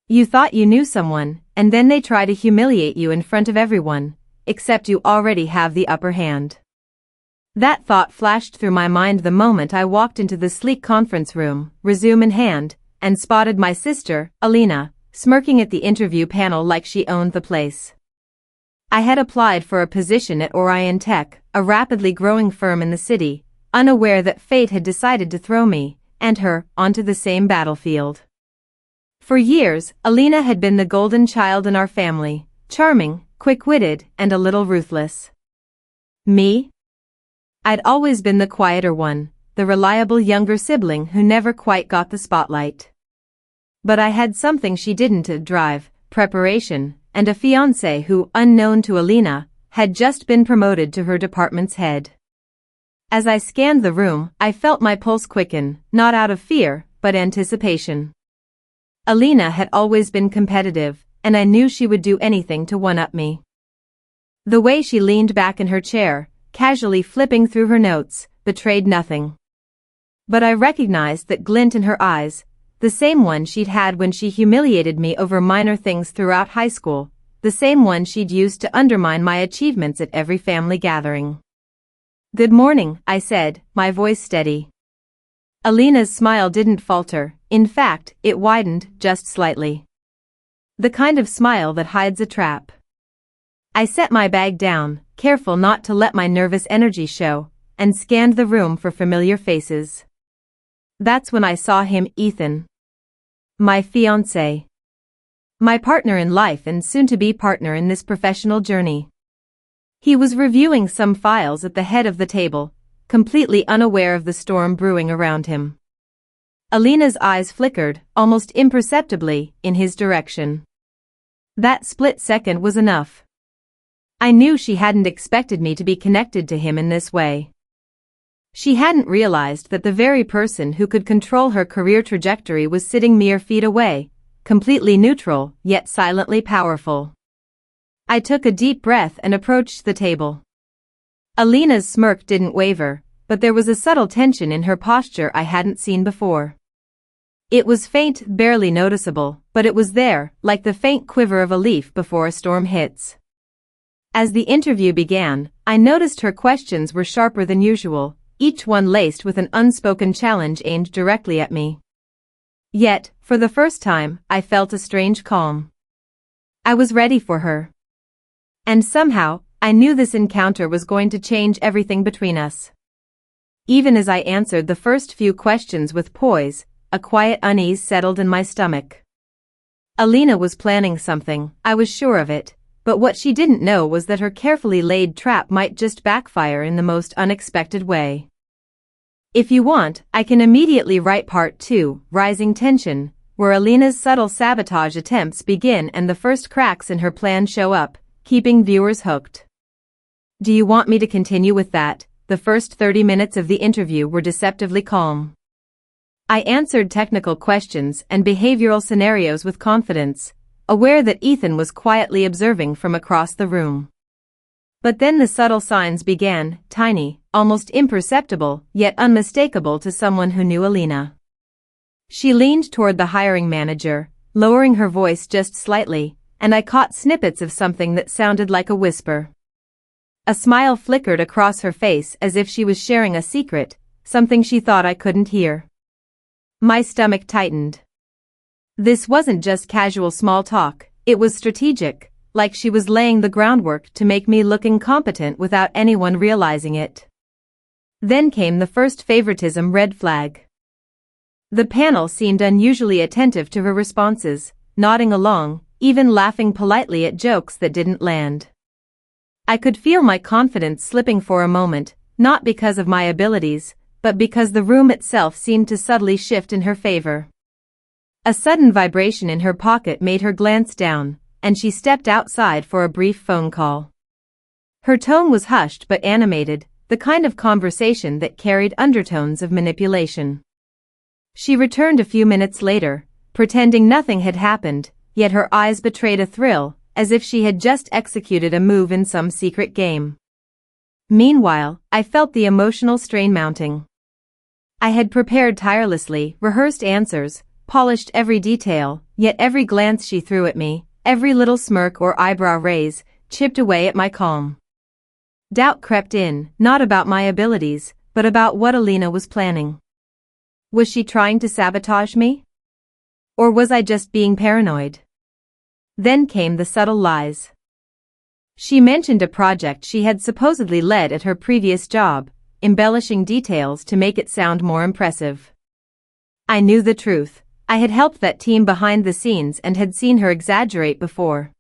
You thought you knew someone, and then they try to humiliate you in front of everyone, except you already have the upper hand. That thought flashed through my mind the moment I walked into the sleek conference room, resume in hand, and spotted my sister, Alina, smirking at the interview panel like she owned the place. I had applied for a position at Orion Tech, a rapidly growing firm in the city, unaware that fate had decided to throw me, and her, onto the same battlefield. For years, Alina had been the golden child in our family, charming, quick-witted, and a little ruthless. Me? I'd always been the quieter one, the reliable younger sibling who never quite got the spotlight. But I had something she didn't: drive, preparation, and a fiancé who, unknown to Alina, had just been promoted to her department's head. As I scanned the room, I felt my pulse quicken, not out of fear, but anticipation. Alina had always been competitive, and I knew she would do anything to one-up me. The way she leaned back in her chair, casually flipping through her notes, betrayed nothing. But I recognized that glint in her eyes, the same one she'd had when she humiliated me over minor things throughout high school, the same one she'd used to undermine my achievements at every family gathering. "Good morning," I said, my voice steady. Alina's smile didn't falter, in fact, it widened just slightly. The kind of smile that hides a trap. I set my bag down, careful not to let my nervous energy show, and scanned the room for familiar faces. That's when I saw him, Ethan. My fiancé. My partner in life and soon-to-be partner in this professional journey. He was reviewing some files at the head of the table, completely unaware of the storm brewing around him. Alina's eyes flickered, almost imperceptibly, in his direction. That split second was enough. I knew she hadn't expected me to be connected to him in this way. She hadn't realized that the very person who could control her career trajectory was sitting mere feet away, completely neutral, yet silently powerful. I took a deep breath and approached the table. Alina's smirk didn't waver, but there was a subtle tension in her posture I hadn't seen before. It was faint, barely noticeable, but it was there, like the faint quiver of a leaf before a storm hits. As the interview began, I noticed her questions were sharper than usual, each one laced with an unspoken challenge aimed directly at me. Yet, for the first time, I felt a strange calm. I was ready for her. And somehow, I knew this encounter was going to change everything between us. Even as I answered the first few questions with poise, a quiet unease settled in my stomach. Alina was planning something, I was sure of it, but what she didn't know was that her carefully laid trap might just backfire in the most unexpected way. If you want, I can immediately write part 2, Rising Tension, where Alina's subtle sabotage attempts begin and the first cracks in her plan show up, keeping viewers hooked. Do you want me to continue with that? The first 30 minutes of the interview were deceptively calm. I answered technical questions and behavioral scenarios with confidence, aware that Ethan was quietly observing from across the room. But then the subtle signs began, tiny, almost imperceptible, yet unmistakable to someone who knew Alina. She leaned toward the hiring manager, lowering her voice just slightly, and I caught snippets of something that sounded like a whisper. A smile flickered across her face as if she was sharing a secret, something she thought I couldn't hear. My stomach tightened. This wasn't just casual small talk, it was strategic, like she was laying the groundwork to make me look incompetent without anyone realizing it. Then came the first favoritism red flag. The panel seemed unusually attentive to her responses, nodding along, even laughing politely at jokes that didn't land. I could feel my confidence slipping for a moment, not because of my abilities, but because the room itself seemed to subtly shift in her favor. A sudden vibration in her pocket made her glance down, and she stepped outside for a brief phone call. Her tone was hushed but animated, the kind of conversation that carried undertones of manipulation. She returned a few minutes later, pretending nothing had happened, yet her eyes betrayed a thrill, as if she had just executed a move in some secret game. Meanwhile, I felt the emotional strain mounting. I had prepared tirelessly, rehearsed answers, polished every detail, yet every glance she threw at me, every little smirk or eyebrow raise, chipped away at my calm. Doubt crept in, not about my abilities, but about what Alina was planning. Was she trying to sabotage me? Or was I just being paranoid? Then came the subtle lies. She mentioned a project she had supposedly led at her previous job, embellishing details to make it sound more impressive. I knew the truth. I had helped that team behind the scenes and had seen her exaggerate before.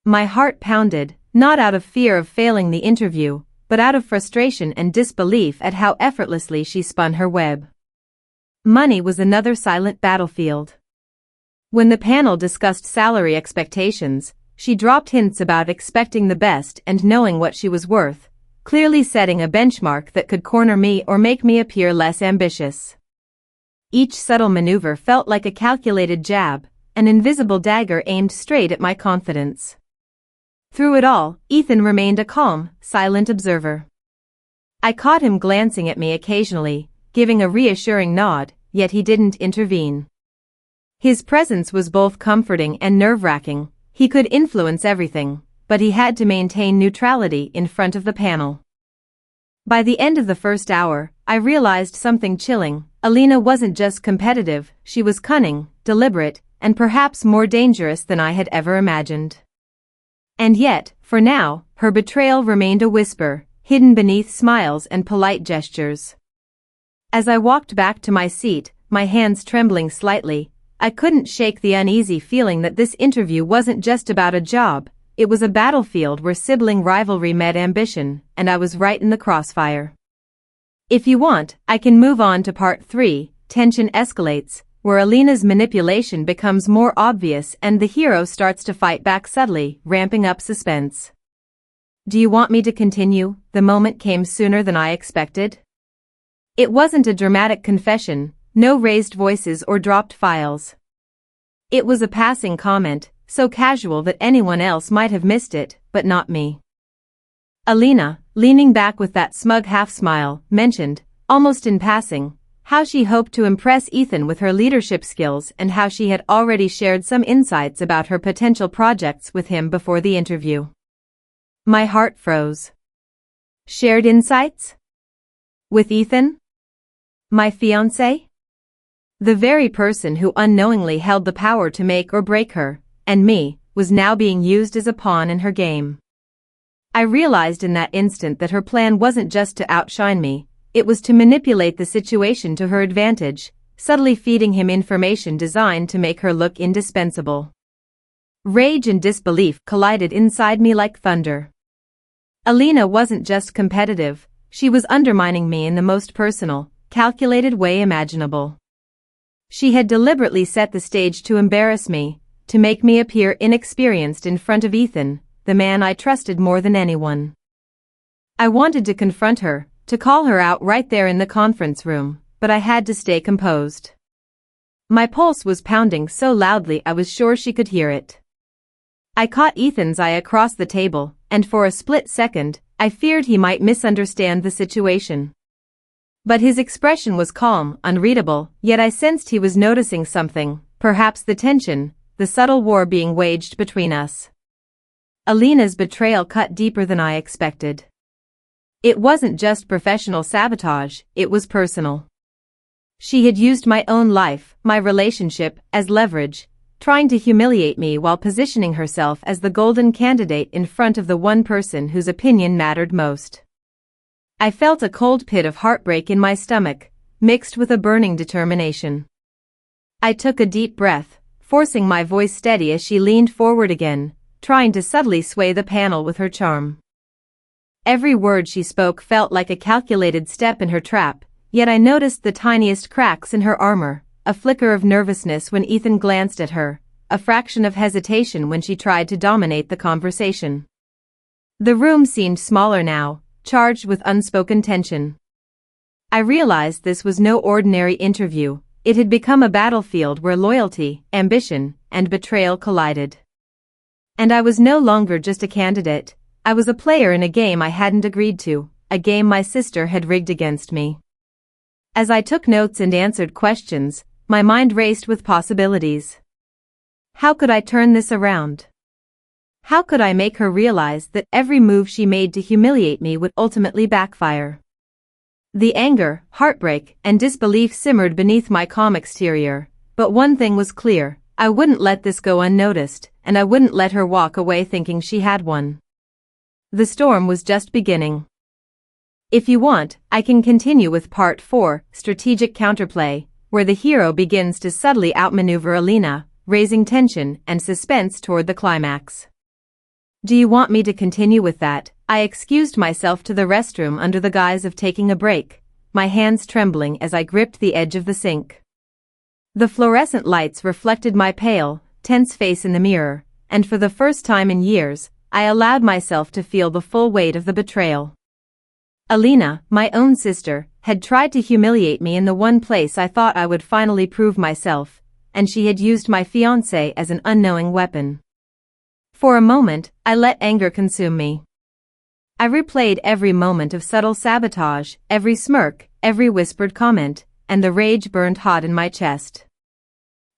My heart pounded, not out of fear of failing the interview, but out of frustration and disbelief at how effortlessly she spun her web. Money was another silent battlefield. When the panel discussed salary expectations, she dropped hints about expecting the best and knowing what she was worth, clearly setting a benchmark that could corner me or make me appear less ambitious. Each subtle maneuver felt like a calculated jab, an invisible dagger aimed straight at my confidence. Through it all, Ethan remained a calm, silent observer. I caught him glancing at me occasionally, giving a reassuring nod, yet he didn't intervene. His presence was both comforting and nerve-wracking. He could influence everything, but he had to maintain neutrality in front of the panel. By the end of the first hour, I realized something chilling. Alina wasn't just competitive, she was cunning, deliberate, and perhaps more dangerous than I had ever imagined. And yet, for now, her betrayal remained a whisper, hidden beneath smiles and polite gestures. As I walked back to my seat, my hands trembling slightly, I couldn't shake the uneasy feeling that this interview wasn't just about a job, it was a battlefield where sibling rivalry met ambition, and I was right in the crossfire. If you want, I can move on to part 3, tension escalates, where Alina's manipulation becomes more obvious and the hero starts to fight back subtly, ramping up suspense. Do you want me to continue? The moment came sooner than I expected. It wasn't a dramatic confession, no raised voices or dropped files. It was a passing comment, so casual that anyone else might have missed it, but not me. Alina, leaning back with that smug half-smile, mentioned, almost in passing, how she hoped to impress Ethan with her leadership skills and how she had already shared some insights about her potential projects with him before the interview. My heart froze. Shared insights? With Ethan? My fiancé? The very person who unknowingly held the power to make or break her, and me, was now being used as a pawn in her game. I realized in that instant that her plan wasn't just to outshine me, it was to manipulate the situation to her advantage, subtly feeding him information designed to make her look indispensable. Rage and disbelief collided inside me like thunder. Alina wasn't just competitive, she was undermining me in the most personal, calculated way imaginable. She had deliberately set the stage to embarrass me, to make me appear inexperienced in front of Ethan, the man I trusted more than anyone. I wanted to confront her, to call her out right there in the conference room, but I had to stay composed. My pulse was pounding so loudly I was sure she could hear it. I caught Ethan's eye across the table, and for a split second, I feared he might misunderstand the situation. But his expression was calm, unreadable, yet I sensed he was noticing something, perhaps the tension, the subtle war being waged between us. Alina's betrayal cut deeper than I expected. It wasn't just professional sabotage, it was personal. She had used my own life, my relationship, as leverage, trying to humiliate me while positioning herself as the golden candidate in front of the one person whose opinion mattered most. I felt a cold pit of heartbreak in my stomach, mixed with a burning determination. I took a deep breath, forcing my voice steady as she leaned forward again, trying to subtly sway the panel with her charm. Every word she spoke felt like a calculated step in her trap, yet I noticed the tiniest cracks in her armor, a flicker of nervousness when Ethan glanced at her, a fraction of hesitation when she tried to dominate the conversation. The room seemed smaller now, charged with unspoken tension. I realized this was no ordinary interview, it had become a battlefield where loyalty, ambition, and betrayal collided. And I was no longer just a candidate, I was a player in a game I hadn't agreed to, a game my sister had rigged against me. As I took notes and answered questions, my mind raced with possibilities. How could I turn this around? How could I make her realize that every move she made to humiliate me would ultimately backfire? The anger, heartbreak, and disbelief simmered beneath my calm exterior, but one thing was clear: I wouldn't let this go unnoticed, and I wouldn't let her walk away thinking she had won. The storm was just beginning. If you want, I can continue with Part 4, Strategic Counterplay, where the hero begins to subtly outmaneuver Alina, raising tension and suspense toward the climax. Do you want me to continue with that? I excused myself to the restroom under the guise of taking a break, my hands trembling as I gripped the edge of the sink. The fluorescent lights reflected my pale, tense face in the mirror, and for the first time in years, I allowed myself to feel the full weight of the betrayal. Alina, my own sister, had tried to humiliate me in the one place I thought I would finally prove myself, and she had used my fiancé as an unknowing weapon. For a moment, I let anger consume me. I replayed every moment of subtle sabotage, every smirk, every whispered comment, and the rage burned hot in my chest.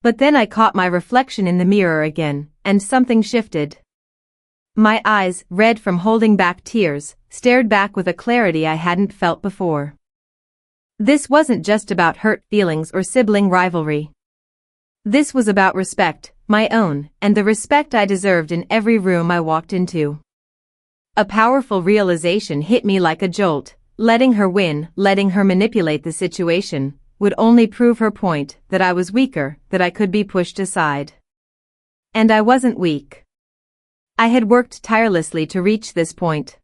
But then I caught my reflection in the mirror again, and something shifted. My eyes, red from holding back tears, stared back with a clarity I hadn't felt before. This wasn't just about hurt feelings or sibling rivalry. This was about respect, my own, and the respect I deserved in every room I walked into. A powerful realization hit me like a jolt: letting her win, letting her manipulate the situation, would only prove her point, that I was weaker, that I could be pushed aside. And I wasn't weak. I had worked tirelessly to reach this point.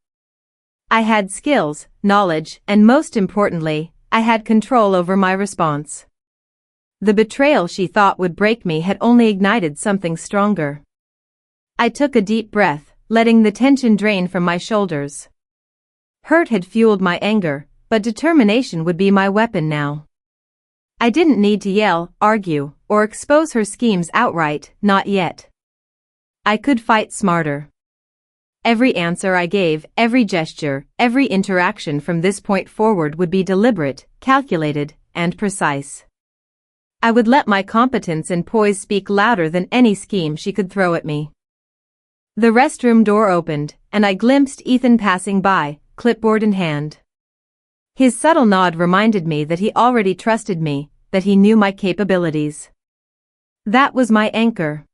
I had skills, knowledge, and most importantly, I had control over my response. The betrayal she thought would break me had only ignited something stronger. I took a deep breath, letting the tension drain from my shoulders. Hurt had fueled my anger, but determination would be my weapon now. I didn't need to yell, argue, or expose her schemes outright, not yet. I could fight smarter. Every answer I gave, every gesture, every interaction from this point forward would be deliberate, calculated, and precise. I would let my competence and poise speak louder than any scheme she could throw at me. The restroom door opened, and I glimpsed Ethan passing by, clipboard in hand. His subtle nod reminded me that he already trusted me, that he knew my capabilities. That was my anchor.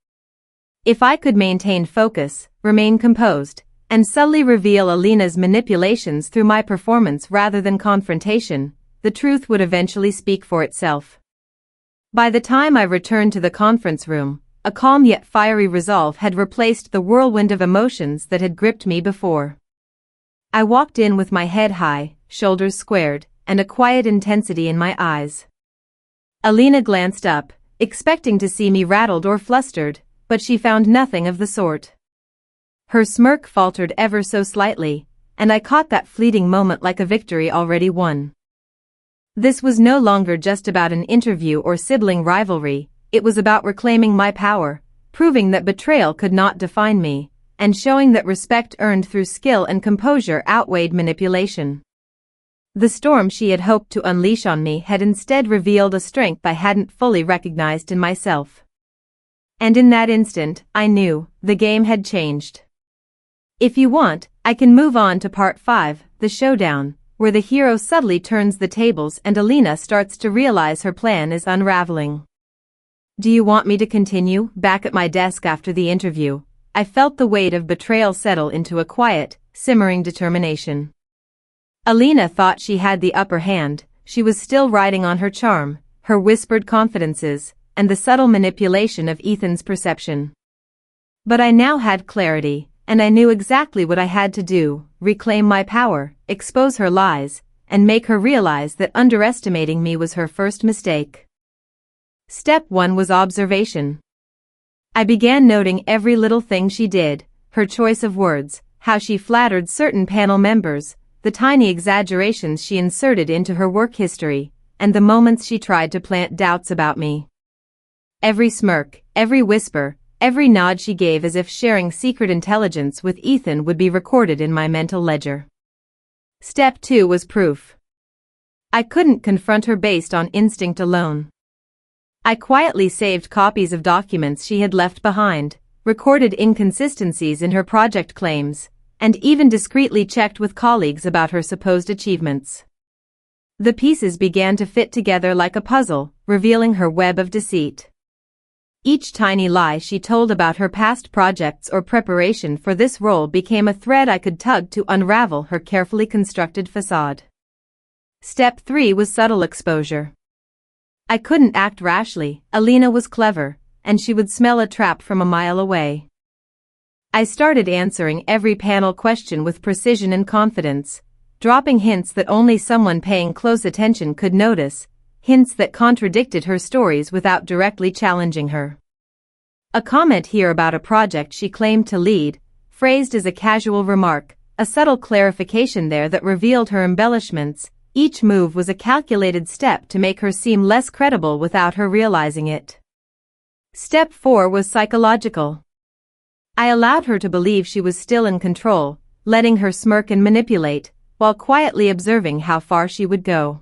If I could maintain focus, remain composed, and subtly reveal Alina's manipulations through my performance rather than confrontation, the truth would eventually speak for itself. By the time I returned to the conference room, a calm yet fiery resolve had replaced the whirlwind of emotions that had gripped me before. I walked in with my head high, shoulders squared, and a quiet intensity in my eyes. Alina glanced up, expecting to see me rattled or flustered, but she found nothing of the sort. Her smirk faltered ever so slightly, and I caught that fleeting moment like a victory already won. This was no longer just about an interview or sibling rivalry, it was about reclaiming my power, proving that betrayal could not define me, and showing that respect earned through skill and composure outweighed manipulation. The storm she had hoped to unleash on me had instead revealed a strength I hadn't fully recognized in myself. And in that instant, I knew, the game had changed. If you want, I can move on to Part 5, the showdown, where the hero subtly turns the tables and Alina starts to realize her plan is unraveling. Do you want me to continue? Back at my desk after the interview, I felt the weight of betrayal settle into a quiet, simmering determination. Alina thought she had the upper hand, she was still riding on her charm, her whispered confidences, and the subtle manipulation of Ethan's perception. But I now had clarity, and I knew exactly what I had to do: reclaim my power, expose her lies, and make her realize that underestimating me was her first mistake. Step 1 was observation. I began noting every little thing she did, her choice of words, how she flattered certain panel members, the tiny exaggerations she inserted into her work history, and the moments she tried to plant doubts about me. Every smirk, every whisper, every nod she gave as if sharing secret intelligence with Ethan would be recorded in my mental ledger. Step 2 was proof. I couldn't confront her based on instinct alone. I quietly saved copies of documents she had left behind, recorded inconsistencies in her project claims, and even discreetly checked with colleagues about her supposed achievements. The pieces began to fit together like a puzzle, revealing her web of deceit. Each tiny lie she told about her past projects or preparation for this role became a thread I could tug to unravel her carefully constructed facade. Step 3 was subtle exposure. I couldn't act rashly. Alina was clever, and she would smell a trap from a mile away. I started answering every panel question with precision and confidence, dropping hints that only someone paying close attention could notice, hints that contradicted her stories without directly challenging her. A comment here about a project she claimed to lead, phrased as a casual remark, a subtle clarification there that revealed her embellishments. Each move was a calculated step to make her seem less credible without her realizing it. Step 4 was psychological. I allowed her to believe she was still in control, letting her smirk and manipulate, while quietly observing how far she would go.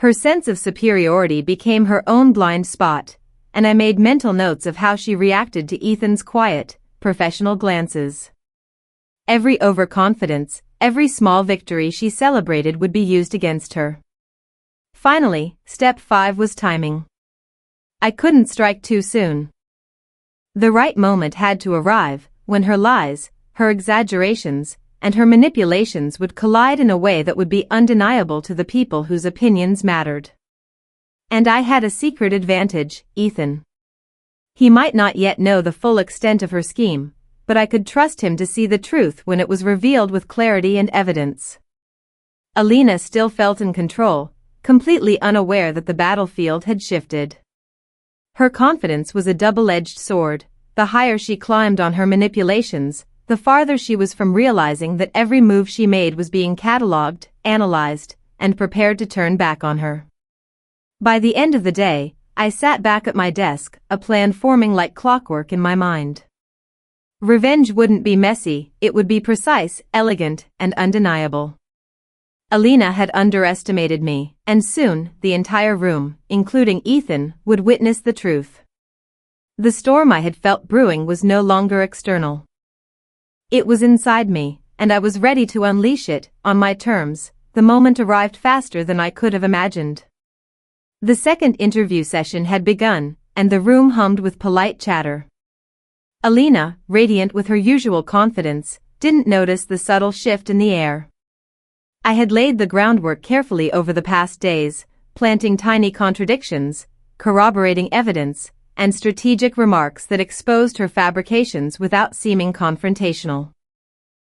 Her sense of superiority became her own blind spot, and I made mental notes of how she reacted to Ethan's quiet, professional glances. Every overconfidence, every small victory she celebrated would be used against her. Finally, step 5 was timing. I couldn't strike too soon. The right moment had to arrive, when her lies, her exaggerations, and her manipulations would collide in a way that would be undeniable to the people whose opinions mattered. And I had a secret advantage, Ethan. He might not yet know the full extent of her scheme, but I could trust him to see the truth when it was revealed with clarity and evidence. Alina still felt in control, completely unaware that the battlefield had shifted. Her confidence was a double-edged sword. The higher she climbed on her manipulations, the farther she was from realizing that every move she made was being catalogued, analyzed, and prepared to turn back on her. By the end of the day, I sat back at my desk, a plan forming like clockwork in my mind. Revenge wouldn't be messy, it would be precise, elegant, and undeniable. Alina had underestimated me, and soon, the entire room, including Ethan, would witness the truth. The storm I had felt brewing was no longer external. It was inside me, and I was ready to unleash it, on my terms. The moment arrived faster than I could have imagined. The second interview session had begun, and the room hummed with polite chatter. Alina, radiant with her usual confidence, didn't notice the subtle shift in the air. I had laid the groundwork carefully over the past days, planting tiny contradictions, corroborating evidence, and strategic remarks that exposed her fabrications without seeming confrontational.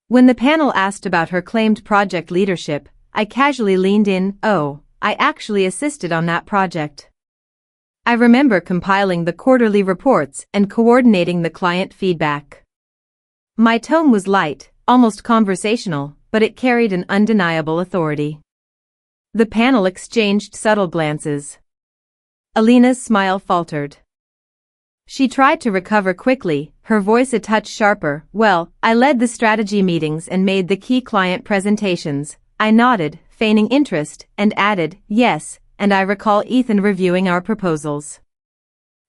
When the panel asked about her claimed project leadership, I casually leaned in. "Oh, I actually assisted on that project. I remember compiling the quarterly reports and coordinating the client feedback." My tone was light, almost conversational, but it carried an undeniable authority. The panel exchanged subtle glances. Alina's smile faltered. She tried to recover quickly, her voice a touch sharper. "Well, I led the strategy meetings and made the key client presentations." I nodded, feigning interest, and added, "Yes, and I recall Ethan reviewing our proposals.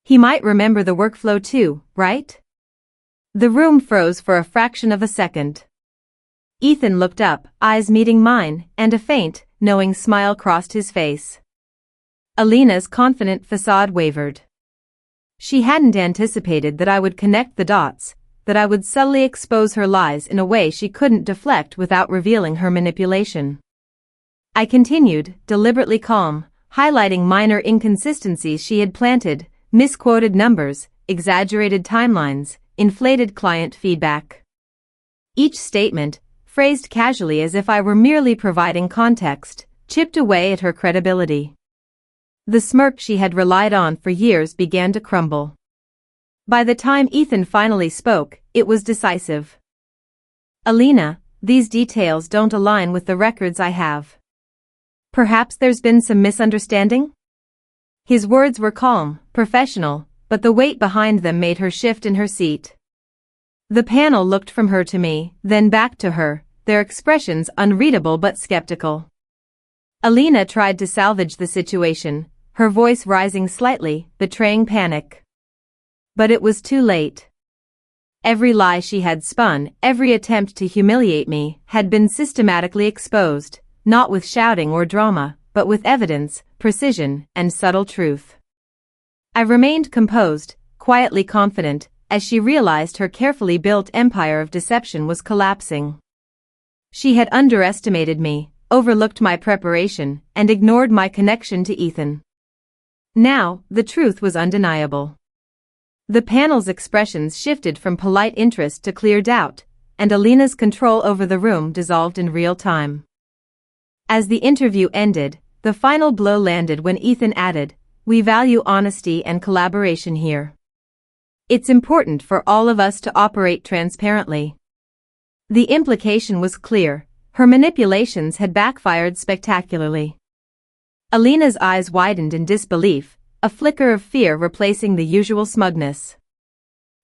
He might remember the workflow too, right?" The room froze for a fraction of a second. Ethan looked up, eyes meeting mine, and a faint, knowing smile crossed his face. Alina's confident facade wavered. She hadn't anticipated that I would connect the dots, that I would subtly expose her lies in a way she couldn't deflect without revealing her manipulation. I continued, deliberately calm, highlighting minor inconsistencies she had planted, misquoted numbers, exaggerated timelines, inflated client feedback. Each statement, phrased casually as if I were merely providing context, chipped away at her credibility. The smirk she had relied on for years began to crumble. By the time Ethan finally spoke, it was decisive. "Alina, these details don't align with the records I have. Perhaps there's been some misunderstanding?" His words were calm, professional, but the weight behind them made her shift in her seat. The panel looked from her to me, then back to her, their expressions unreadable but skeptical. Alina tried to salvage the situation, her voice rising slightly, betraying panic. But it was too late. Every lie she had spun, every attempt to humiliate me, had been systematically exposed, not with shouting or drama, but with evidence, precision, and subtle truth. I remained composed, quietly confident, as she realized her carefully built empire of deception was collapsing. She had underestimated me, overlooked my preparation, and ignored my connection to Ethan. Now, the truth was undeniable. The panel's expressions shifted from polite interest to clear doubt, and Alina's control over the room dissolved in real time. As the interview ended, the final blow landed when Ethan added, "We value honesty and collaboration here. It's important for all of us to operate transparently." The implication was clear. Her manipulations had backfired spectacularly. Alina's eyes widened in disbelief, a flicker of fear replacing the usual smugness.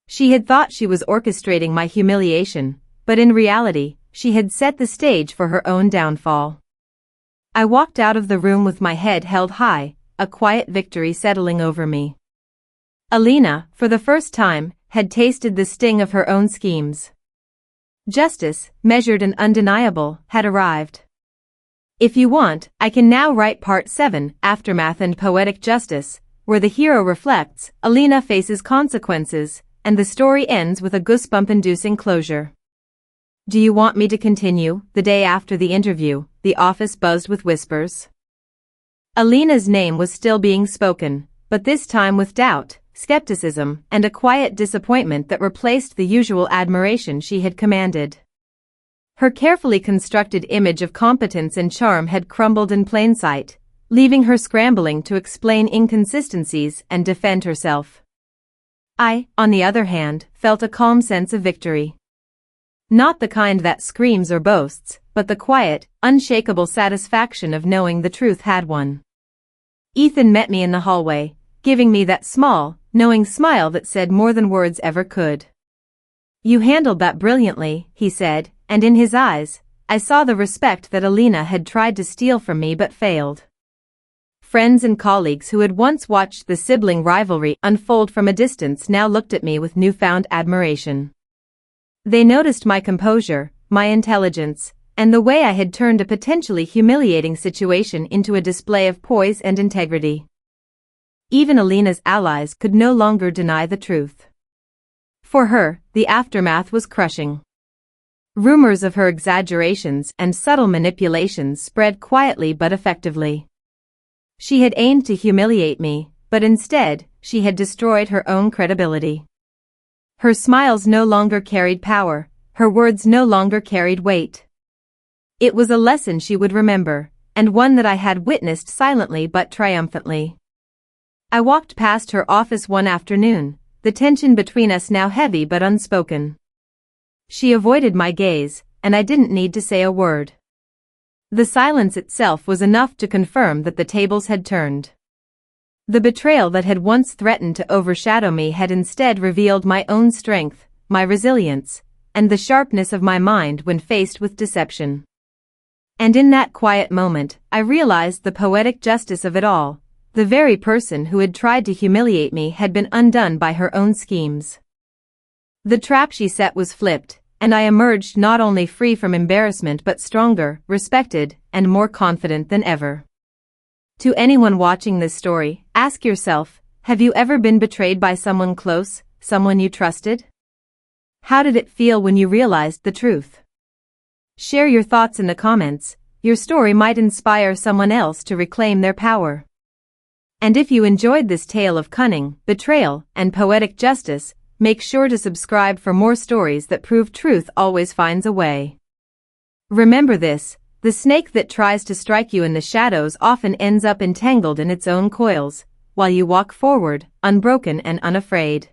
She had thought she was orchestrating my humiliation, but in reality, she had set the stage for her own downfall. I walked out of the room with my head held high, a quiet victory settling over me. Alina, for the first time, had tasted the sting of her own schemes. Justice, measured and undeniable, had arrived. If you want, I can now write Part 7, Aftermath and Poetic Justice, where the hero reflects, Alina faces consequences, and the story ends with a goosebump-inducing closure. Do you want me to continue? The day after the interview, the office buzzed with whispers. Alina's name was still being spoken, but this time with doubt, skepticism, and a quiet disappointment that replaced the usual admiration she had commanded. Her carefully constructed image of competence and charm had crumbled in plain sight, leaving her scrambling to explain inconsistencies and defend herself. I, on the other hand, felt a calm sense of victory. Not the kind that screams or boasts, but the quiet, unshakable satisfaction of knowing the truth had won. Ethan met me in the hallway, giving me that small, knowing smile that said more than words ever could. "You handled that brilliantly," he said, and in his eyes, I saw the respect that Alina had tried to steal from me but failed. Friends and colleagues who had once watched the sibling rivalry unfold from a distance now looked at me with newfound admiration. They noticed my composure, my intelligence, and the way I had turned a potentially humiliating situation into a display of poise and integrity. Even Alina's allies could no longer deny the truth. For her, the aftermath was crushing. Rumors of her exaggerations and subtle manipulations spread quietly but effectively. She had aimed to humiliate me, but instead, she had destroyed her own credibility. Her smiles no longer carried power, her words no longer carried weight. It was a lesson she would remember, and one that I had witnessed silently but triumphantly. I walked past her office one afternoon, the tension between us now heavy but unspoken. She avoided my gaze, and I didn't need to say a word. The silence itself was enough to confirm that the tables had turned. The betrayal that had once threatened to overshadow me had instead revealed my own strength, my resilience, and the sharpness of my mind when faced with deception. And in that quiet moment, I realized the poetic justice of it all. The very person who had tried to humiliate me had been undone by her own schemes. The trap she set was flipped, and I emerged not only free from embarrassment but stronger, respected, and more confident than ever. To anyone watching this story, ask yourself, have you ever been betrayed by someone close, someone you trusted? How did it feel when you realized the truth? Share your thoughts in the comments. Your story might inspire someone else to reclaim their power. And if you enjoyed this tale of cunning, betrayal, and poetic justice, make sure to subscribe for more stories that prove truth always finds a way. Remember this, the snake that tries to strike you in the shadows often ends up entangled in its own coils, while you walk forward, unbroken and unafraid.